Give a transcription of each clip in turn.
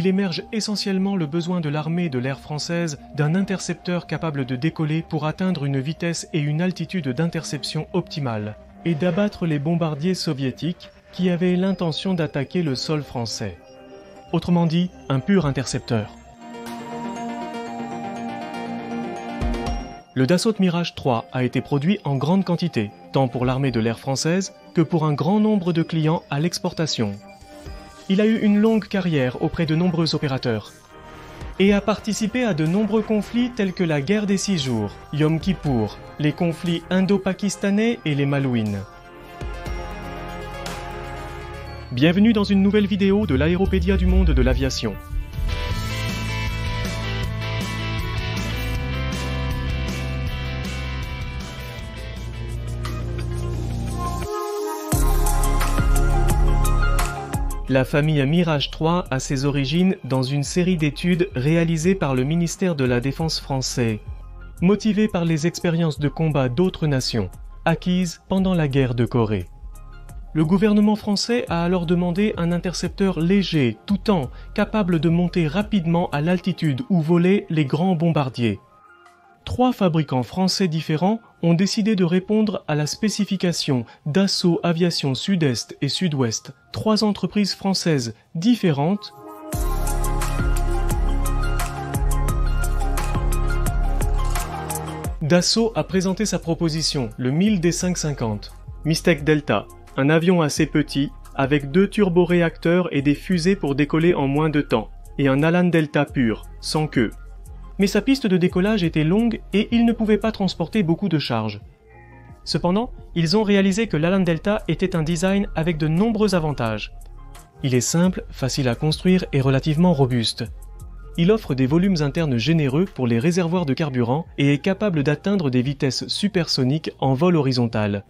il émerge essentiellement le besoin de l'armée de l'air française d'un intercepteur capable de décoller pour atteindre une vitesse et une altitude d'interception optimale, et d'abattre les bombardiers soviétiques qui avaient l'intention d'attaquer le sol français. Autrement dit, un pur intercepteur. Le Dassault Mirage 3 a été produit en grande quantité, tant pour l'armée de l'air française que pour un grand nombre de clients à l'exportation. Il a eu une longue carrière auprès de nombreux opérateurs et a participé à de nombreux conflits tels que la guerre des 6 jours, Yom Kippour, les conflits indo-pakistanais et les Malouines. Bienvenue dans une nouvelle vidéo de l'Aéropédia du monde de l'aviation. La famille Mirage 3 a ses origines dans une série d'études réalisées par le ministère de la Défense français, motivées par les expériences de combat d'autres nations, acquises pendant la guerre de Corée. Le gouvernement français a alors demandé un intercepteur léger, tout temps, capable de monter rapidement à l'altitude où volaient les grands bombardiers. 3 fabricants français différents ont décidé de répondre à la spécification Dassault Aviation Sud-Est et Sud-Ouest, 3 entreprises françaises différentes Dassault a présenté sa proposition, le 1000 D550. Mystec Delta, un avion assez petit, avec 2 turboréacteurs et des fusées pour décoller en moins de temps, et un Alan Delta pur, sans queue. Mais sa piste de décollage était longue et il ne pouvait pas transporter beaucoup de charges. Cependant, ils ont réalisé que l'Alan Delta était un design avec de nombreux avantages. Il est simple, facile à construire et relativement robuste. Il offre des volumes internes généreux pour les réservoirs de carburant et est capable d'atteindre des vitesses supersoniques en vol horizontal.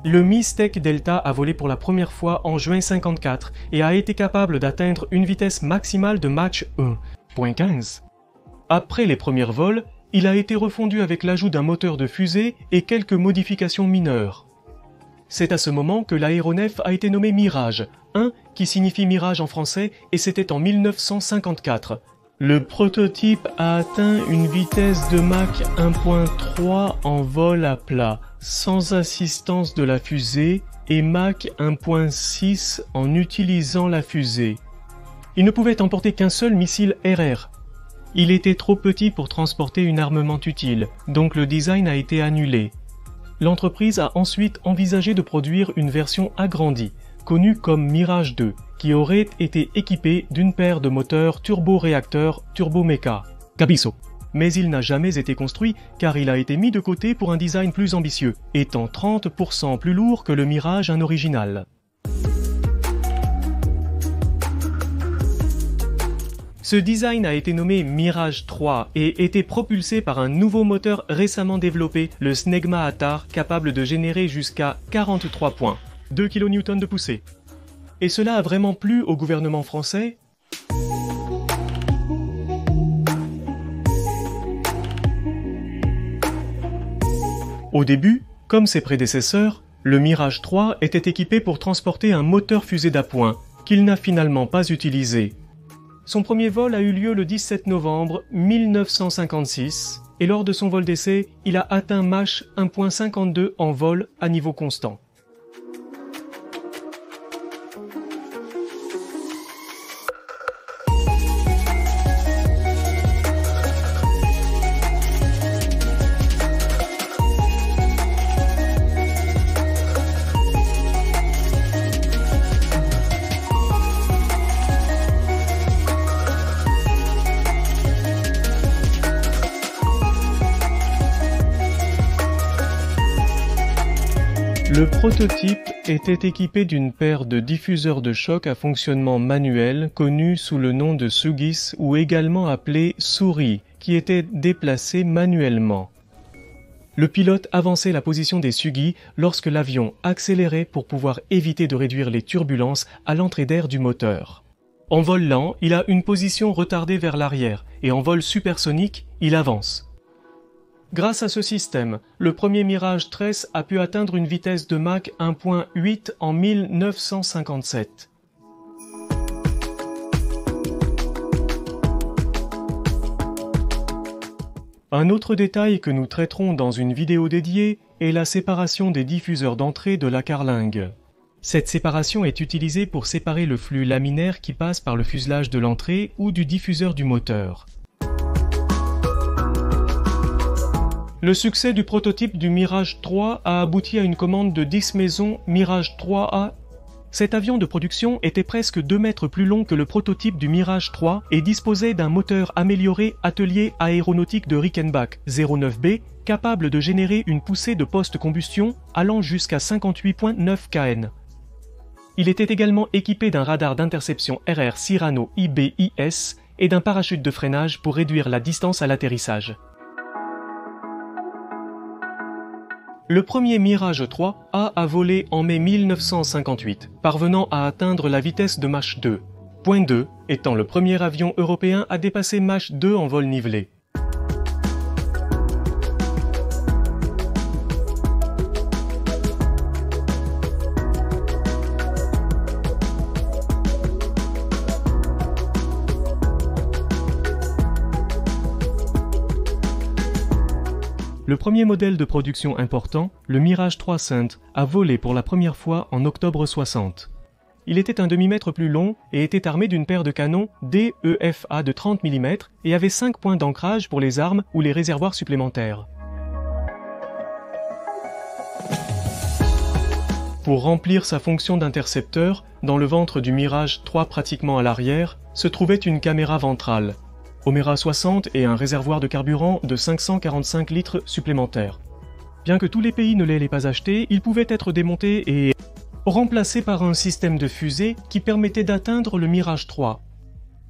Le Mystec Delta a volé pour la première fois en juin 1954 et a été capable d'atteindre une vitesse maximale de Mach 1.15. Après les premiers vols, il a été refondu avec l'ajout d'un moteur de fusée et quelques modifications mineures. C'est à ce moment que l'aéronef a été nommé Mirage, qui signifie mirage en français, et c'était en 1954. Le prototype a atteint une vitesse de Mach 1.3 en vol à plat, sans assistance de la fusée, et Mach 1.6 en utilisant la fusée. Il ne pouvait emporter qu'un seul missile RR. Il était trop petit pour transporter une armement utile, donc le design a été annulé. L'entreprise a ensuite envisagé de produire une version agrandie, connue comme Mirage 2, qui aurait été équipé d'une paire de moteurs turboréacteurs Turbomeca, Cabisso. Mais il n'a jamais été construit car il a été mis de côté pour un design plus ambitieux, étant 30% plus lourd que le Mirage 1 original. Ce design a été nommé Mirage 3 et était propulsé par un nouveau moteur récemment développé, le Snegma Atar, capable de générer jusqu'à 43 points, 2 kN de poussée. Et cela a vraiment plu au gouvernement français. Au début, comme ses prédécesseurs, le Mirage 3 était équipé pour transporter un moteur fusée d'appoint, qu'il n'a finalement pas utilisé. Son premier vol a eu lieu le 17 novembre 1956, et lors de son vol d'essai, il a atteint Mach 1.52 en vol à niveau constant. Le prototype était équipé d'une paire de diffuseurs de choc à fonctionnement manuel connus sous le nom de Sugis ou également appelés souris, qui étaient déplacés manuellement. Le pilote avançait la position des Sugis lorsque l'avion accélérait pour pouvoir éviter de réduire les turbulences à l'entrée d'air du moteur. En vol lent, il a une position retardée vers l'arrière et en vol supersonique, il avance. Grâce à ce système, le premier Mirage 13 a pu atteindre une vitesse de Mach 1.8 en 1957. Un autre détail que nous traiterons dans une vidéo dédiée est la séparation des diffuseurs d'entrée de la carlingue. Cette séparation est utilisée pour séparer le flux laminaire qui passe par le fuselage de l'entrée ou du diffuseur du moteur. Le succès du prototype du Mirage 3 a abouti à une commande de 10 maisons Mirage 3A. Cet avion de production était presque 2 mètres plus long que le prototype du Mirage 3 et disposait d'un moteur amélioré Atelier aéronautique de Rickenbach 09B, capable de générer une poussée de post-combustion allant jusqu'à 58,9 kN. Il était également équipé d'un radar d'interception RR Cyrano IBIS et d'un parachute de freinage pour réduire la distance à l'atterrissage. Le premier Mirage 3A a volé en mai 1958, parvenant à atteindre la vitesse de Mach 2, .2 étant le premier avion européen à dépasser Mach 2 en vol nivelé. Le premier modèle de production important, le Mirage 3 Saint, a volé pour la première fois en octobre 60. Il était un demi-mètre plus long et était armé d'une paire de canons DEFA de 30 mm et avait 5 points d'ancrage pour les armes ou les réservoirs supplémentaires. Pour remplir sa fonction d'intercepteur, dans le ventre du Mirage 3 pratiquement à l'arrière, se trouvait une caméra ventrale, Omera 60 et un réservoir de carburant de 545 litres supplémentaires. Bien que tous les pays ne l'aient pas acheté, il pouvait être démonté et remplacé par un système de fusée qui permettait d'atteindre le Mirage 3.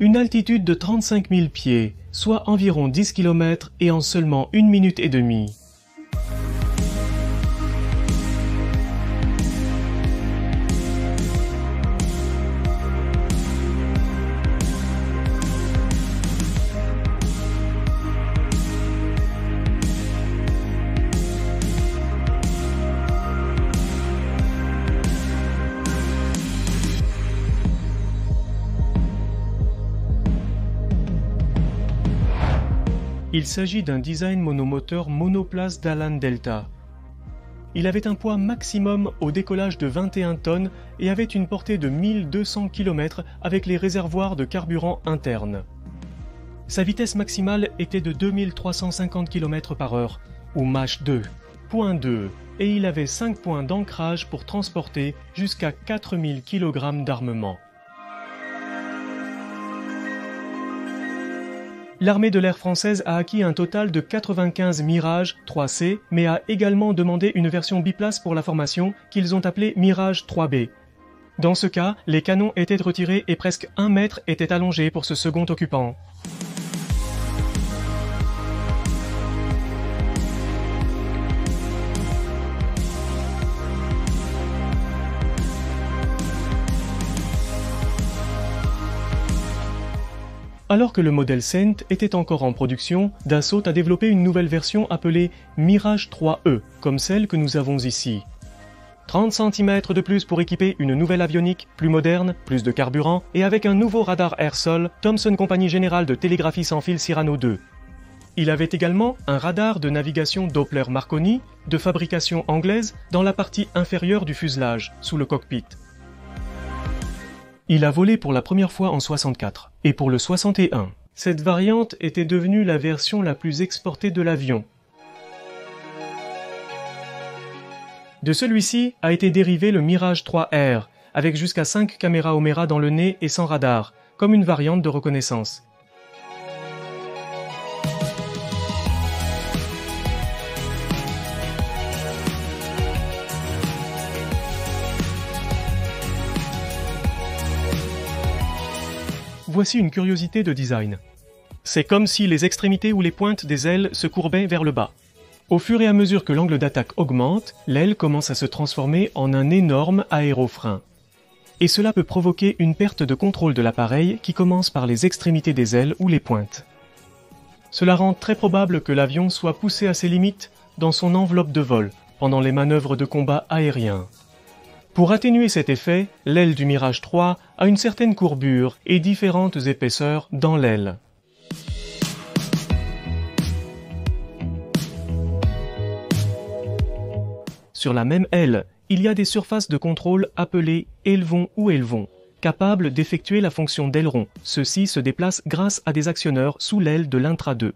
Une altitude de 35 000 pieds, soit environ 10 km et en seulement 1 minute et demie. Il s'agit d'un design monomoteur monoplace d'Alan Delta. Il avait un poids maximum au décollage de 21 tonnes et avait une portée de 1200 km avec les réservoirs de carburant internes. Sa vitesse maximale était de 2350 km/h, ou Mach 2, .2, et il avait 5 points d'ancrage pour transporter jusqu'à 4000 kg d'armement. L'armée de l'air française a acquis un total de 95 Mirage 3C, mais a également demandé une version biplace pour la formation qu'ils ont appelée Mirage 3B. Dans ce cas, les canons étaient retirés et presque 1 mètre était allongé pour ce second occupant. Alors que le modèle Saint était encore en production, Dassault a développé une nouvelle version appelée Mirage 3E, comme celle que nous avons ici. 30 cm de plus pour équiper une nouvelle avionique, plus moderne, plus de carburant, et avec un nouveau radar air-sol, Thomson Compagnie Générale de télégraphie sans fil Cyrano 2. Il avait également un radar de navigation Doppler Marconi, de fabrication anglaise, dans la partie inférieure du fuselage, sous le cockpit. Il a volé pour la première fois en 64, et pour le 61. Cette variante était devenue la version la plus exportée de l'avion. De celui-ci a été dérivé le Mirage 3R, avec jusqu'à 5 caméras Omera dans le nez et sans radar, comme une variante de reconnaissance. Voici une curiosité de design. C'est comme si les extrémités ou les pointes des ailes se courbaient vers le bas. Au fur et à mesure que l'angle d'attaque augmente, l'aile commence à se transformer en un énorme aérofrein. Et cela peut provoquer une perte de contrôle de l'appareil qui commence par les extrémités des ailes ou les pointes. Cela rend très probable que l'avion soit poussé à ses limites dans son enveloppe de vol pendant les manœuvres de combat aérien. Pour atténuer cet effet, l'aile du Mirage 3 a une certaine courbure et différentes épaisseurs dans l'aile. Sur la même aile, il y a des surfaces de contrôle appelées ailerons ou élevons, capables d'effectuer la fonction d'aileron. Ceux-ci se déplacent grâce à des actionneurs sous l'aile de l'intra 2.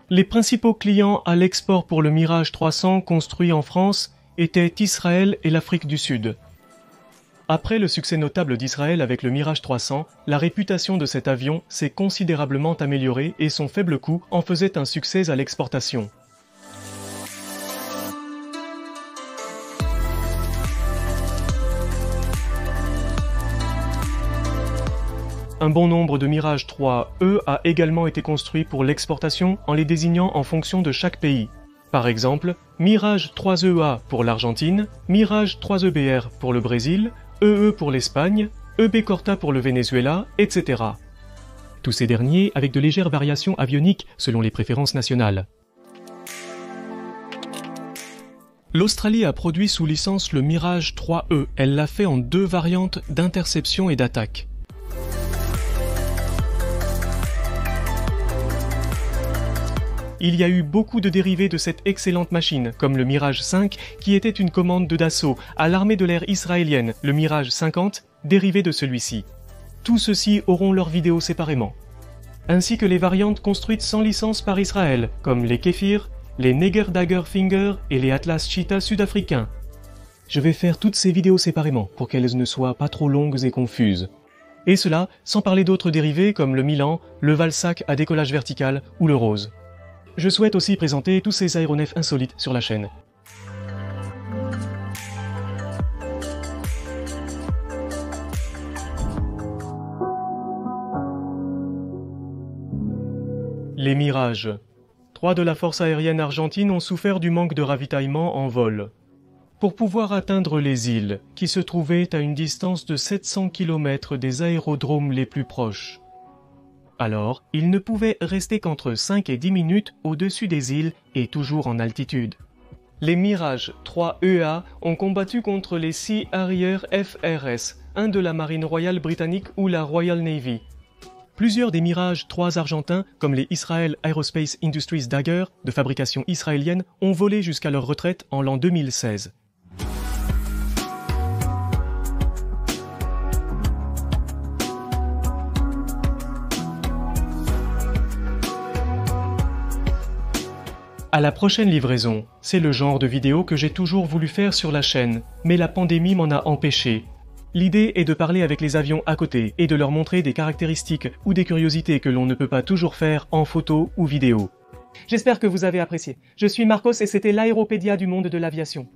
Les principaux clients à l'export pour le Mirage 300 construit en France étaient Israël et l'Afrique du Sud. Après le succès notable d'Israël avec le Mirage 300, la réputation de cet avion s'est considérablement améliorée et son faible coût en faisait un succès à l'exportation. Un bon nombre de Mirage 3E a également été construit pour l'exportation en les désignant en fonction de chaque pays. Par exemple, Mirage 3EA pour l'Argentine, Mirage 3EBR pour le Brésil, EE pour l'Espagne, EB Corta pour le Venezuela, etc. Tous ces derniers avec de légères variations avioniques selon les préférences nationales. L'Australie a produit sous licence le Mirage 3E. Elle l'a fait en 2 variantes d'interception et d'attaque. Il y a eu beaucoup de dérivés de cette excellente machine, comme le Mirage 5 qui était une commande de Dassault à l'armée de l'air israélienne, le Mirage 50, dérivé de celui-ci. Tous ceux-ci auront leurs vidéos séparément. Ainsi que les variantes construites sans licence par Israël, comme les Kéfir, les Neger Dagger Finger et les Atlas Cheetah sud-africains. Je vais faire toutes ces vidéos séparément pour qu'elles ne soient pas trop longues et confuses. Et cela sans parler d'autres dérivés comme le Milan, le Valsac à décollage vertical ou le Rose. Je souhaite aussi présenter tous ces aéronefs insolites sur la chaîne. Les Mirages. 3 de la force aérienne argentine ont souffert du manque de ravitaillement en vol. Pour pouvoir atteindre les îles, qui se trouvaient à une distance de 700 km des aérodromes les plus proches, alors, il ne pouvait rester qu'entre 5 et 10 minutes au-dessus des îles et toujours en altitude. Les Mirage 3EA ont combattu contre les Sea Harrier FRS, un de la Marine royale britannique ou la Royal Navy. Plusieurs des Mirage 3 argentins, comme les Israel Aerospace Industries Dagger, de fabrication israélienne, ont volé jusqu'à leur retraite en l'an 2016. À la prochaine livraison, c'est le genre de vidéo que j'ai toujours voulu faire sur la chaîne, mais la pandémie m'en a empêché. L'idée est de parler avec les avions à côté et de leur montrer des caractéristiques ou des curiosités que l'on ne peut pas toujours faire en photo ou vidéo. J'espère que vous avez apprécié. Je suis Marcos et c'était l'Aéropédia du monde de l'aviation.